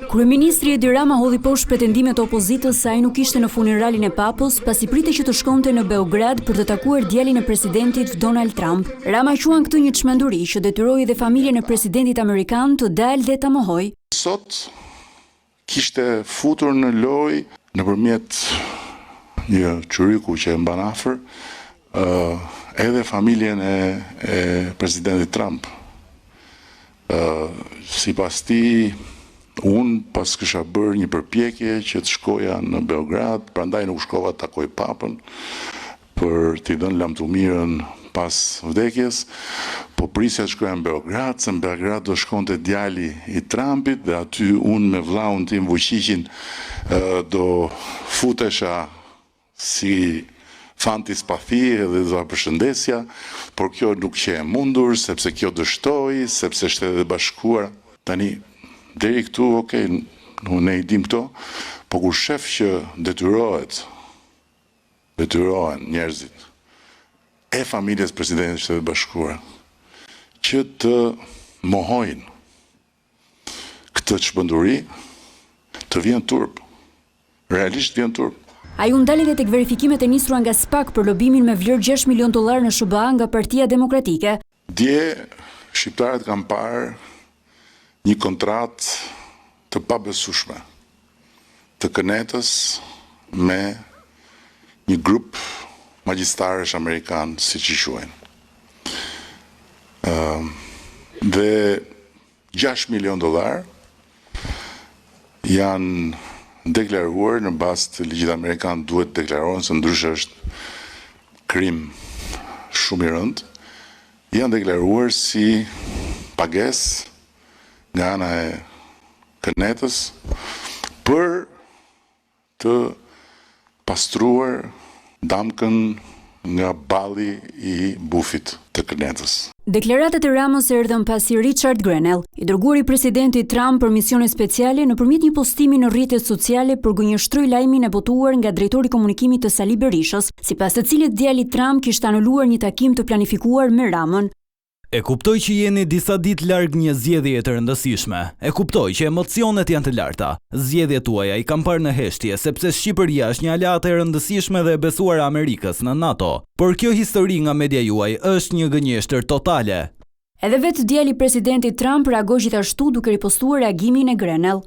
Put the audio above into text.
Kryeministri Edi Rama hodhi poshtë pretendimet e opozitës se ai nuk ishte në funeralin e Papës, pasi pritej që të shkonte në Beograd për të takuar djalin e presidentit Donald Trump. Rama quan këtë një çmenduri që detyroi edhe familjen e presidentit amerikan të dalë dhe ta mohojë. Sot kishte futur në lojë nëpërmjet një çuriku që e mban afër edhe familjen e presidentit Trump. Sipas tij, unë pas kisha bërë një përpjekje që të shkoja në Beograd, prandaj nuk shkova të takoj Papën për t'i dhënë lamtumirën pas vdekjes, po prisja të shkoja në Beograd, se në Beograd do shkonte djali i Trumpit dhe aty unë me vllaun tim Vučićin do futesha si fanti spathi dhe do përshëndesja, por kjo nuk që e mundur, sepse kjo dështoi, sepse Shtetet e Bashkuara. Tani, deri këtu, okej, ne I dim këto, po kur shef që detyrohen njerëzit e familjes presidentit Shtetet e Bashkuara që të mohojnë këtë çmenduri, të vjen turp. Realisht vjen turp. Ai u ndali dhe tek verifikimet e nisura nga SPAK për lobimin me vlerë $6 milion në SBA nga Partia Demokratike. Dje shqiptarët kanë parë një kontratë të pabesueshme të Kënetës me një grup magjistarësh amerikan, siç I quajnë. Dhe $6 milion janë deklaruar në bazë të ligjit amerikan, duhet deklarohen, se ndryshe është krim shumë I rëndë, janë deklaruar si pagesë nga ana e Kënetës për të pastruar damkën nga balli I bufit të Kënetës. Deklaratat e Ramës erdhën pasi Richard Grenell, I dërguari presidentit Trump për misione speciale, nëpërmjet një postimi në rrjetet sociale përgënjeshtroi lajmin e botuar nga drejtori I komunikimit të Sali Berishës, sipas të cilit djali I Trump kishte anuluar një takim të planifikuar me Ramën. E kuptoj që jeni disa ditë larg një zgjedhjeje të rëndësishme. E kuptoj që emocionet janë të larta. Zgjedhjet tuaja I kam parë në heshtje, sepse Shqipëria është një aleate e rëndësishme dhe e besuar e Amerikës në NATO. Por kjo histori nga media juaj është një gënjeshtër totale. Edhe vetë djali I presidentit Trump reagoi gjithashtu duke ripostuar reagimin e Grenell.